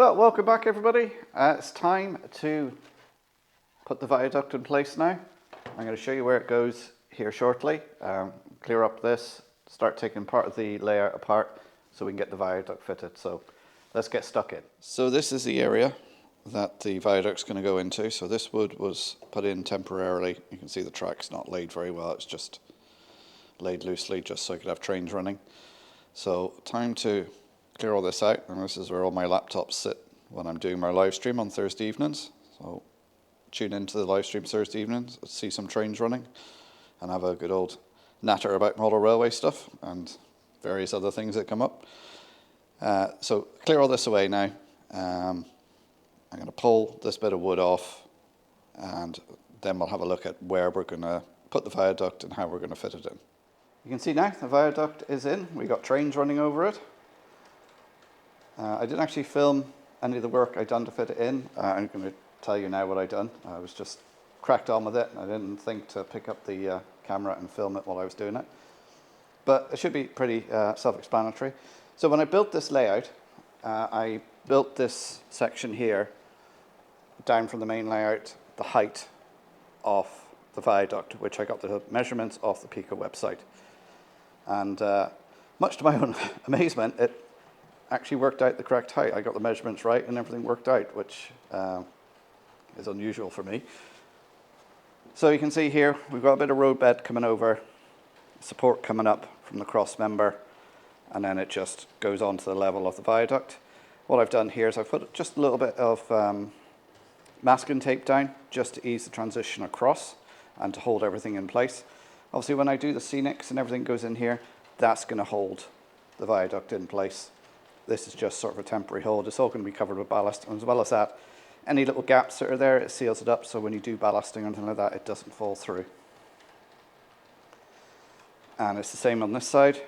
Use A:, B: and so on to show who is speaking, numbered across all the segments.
A: Well, welcome back everybody. It's time to put the viaduct in place now. I'm going to show you where it goes here shortly. Clear up this, start taking part of the layout apart so we can get the viaduct fitted. So let's get stuck in. So this is the area that the viaduct's going to go into. So this wood was put in temporarily. You can see the track's not laid very well. It's just laid loosely just so I could have trains running. So time to clear all this out, and this is where all my laptops sit when I'm doing my live stream on Thursday evenings. So tune into the live stream Thursday evenings, see some trains running, and have a good old natter about model railway stuff and various other things that come up. So clear all this away now. I'm going to pull this bit of wood off, and then we'll have a look at where we're going to put the viaduct and how we're going to fit it in. You can see now the viaduct is in. We got trains running over it. I didn't actually film any of the work I'd done to fit it in. I'm going to tell you now what I'd done. I was just cracked on with it. I didn't think to pick up the camera and film it while I was doing it. But it should be pretty self-explanatory. So when I built this layout, I built this section here down from the main layout, the height of the viaduct, which I got the measurements off the Peco website. And much to my own amazement, it actually worked out the correct height. I got the measurements right and everything worked out, which is unusual for me. So you can see here, we've got a bit of road bed coming over, support coming up from the cross member, and then it just goes on to the level of the viaduct. What I've done here is I've put just a little bit of masking tape down just to ease the transition across and to hold everything in place. Obviously when I do the scenics and everything goes in here, that's going to hold the viaduct in place. This is just sort of a temporary hold. It's all going to be covered with ballast, and as well as that, any little gaps that are there, it seals it up, so when you do ballasting or anything like that, it doesn't fall through. And it's the same on this side.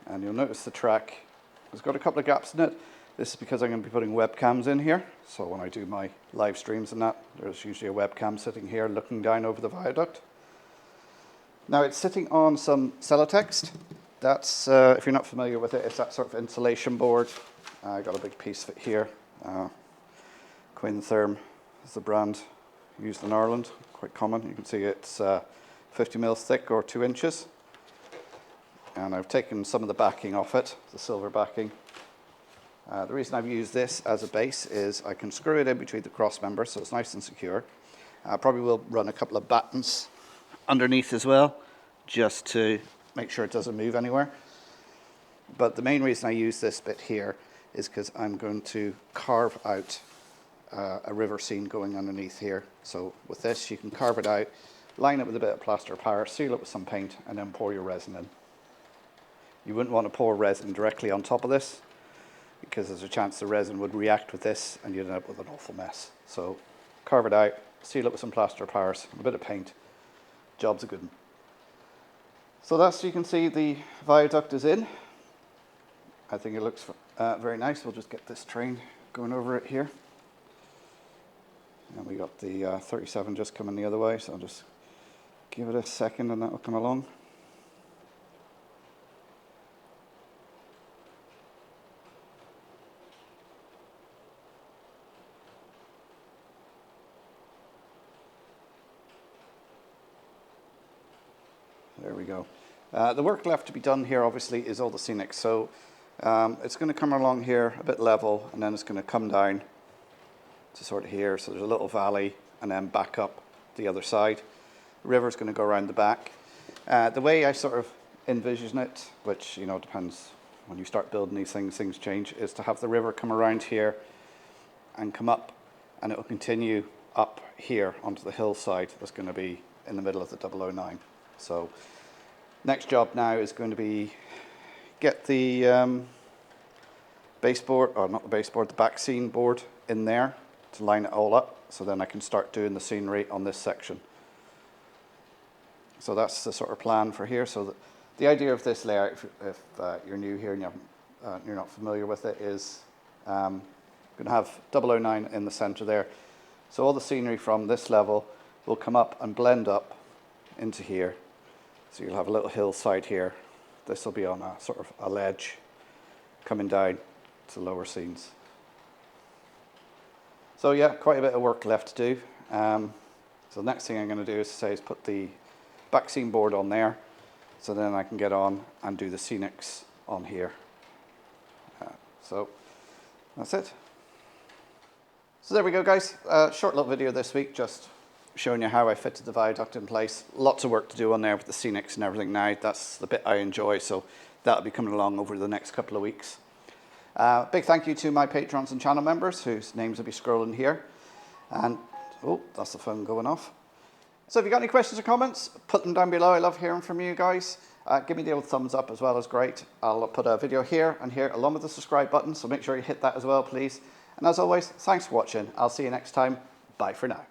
A: And you'll notice the track has got a couple of gaps in it. This is because I'm going to be putting webcams in here. So when I do my live streams and that, there's usually a webcam sitting here looking down over the viaduct. Now it's sitting on some Celotex. That's, if you're not familiar with it, it's that sort of insulation board. I got a big piece of it here. Quintherm is the brand used in Ireland, quite common. You can see it's 50 mils thick or 2 inches. And I've taken some of the backing off it, the silver backing. The reason I've used this as a base is I can screw it in between the cross members so it's nice and secure. I probably will run a couple of battens underneath as well, just to make sure it doesn't move anywhere. But the main reason I use this bit here is because I'm going to carve out a river scene going underneath here. So with this you can carve it out, line it with a bit of plaster of Paris, seal it with some paint, and then pour your resin in. You wouldn't want to pour resin directly on top of this, because there's a chance the resin would react with this and you'd end up with an awful mess. So carve it out, seal it with some plaster of Paris, and a bit of paint. Job's a good one. So that's, you can see the viaduct is in. I think it looks very nice. We'll just get this train going over it here. And we got the 37 just coming the other way, so I'll just give it a second and that will come along. There we go. The work left to be done here obviously is all the scenics. So it's going to come along here a bit level, and then it's going to come down to sort of here. So there's a little valley and then back up the other side. The river's going to go around the back. The way I sort of envision it, which depends when you start building these things, things change, is to have the river come around here and come up, and it will continue up here onto the hillside that's going to be in the middle of the 009. So next job now is going to be get the baseboard, or not the baseboard, the back scene board in there to line it all up, so then I can start doing the scenery on this section. So that's the sort of plan for here. So the idea of this layout, if you're new here and you're not familiar with it, is going to have 009 in the center there. So all the scenery from this level will come up and blend up into here. So you'll have a little hillside here. This will be on a sort of a ledge coming down, to lower scenes. So yeah, quite a bit of work left to do. So the next thing I'm going to do is put the back scene board on there, so then I can get on and do the scenics on here. So that's it. So there we go, guys. Short little video this week, just showing you how I fitted the viaduct in place. Lots of work to do on there with the scenics and everything now. That's the bit I enjoy, so that'll be coming along over the next couple of weeks. Big thank you to my patrons and channel members, whose names will be scrolling here. And, oh, that's the phone going off. So if you've got any questions or comments, put them down below. I love hearing from you guys. Give me the old thumbs up as well, is great. I'll put a video here and here along with the subscribe button, so make sure you hit that as well, please. And as always, thanks for watching. I'll see you next time. Bye for now.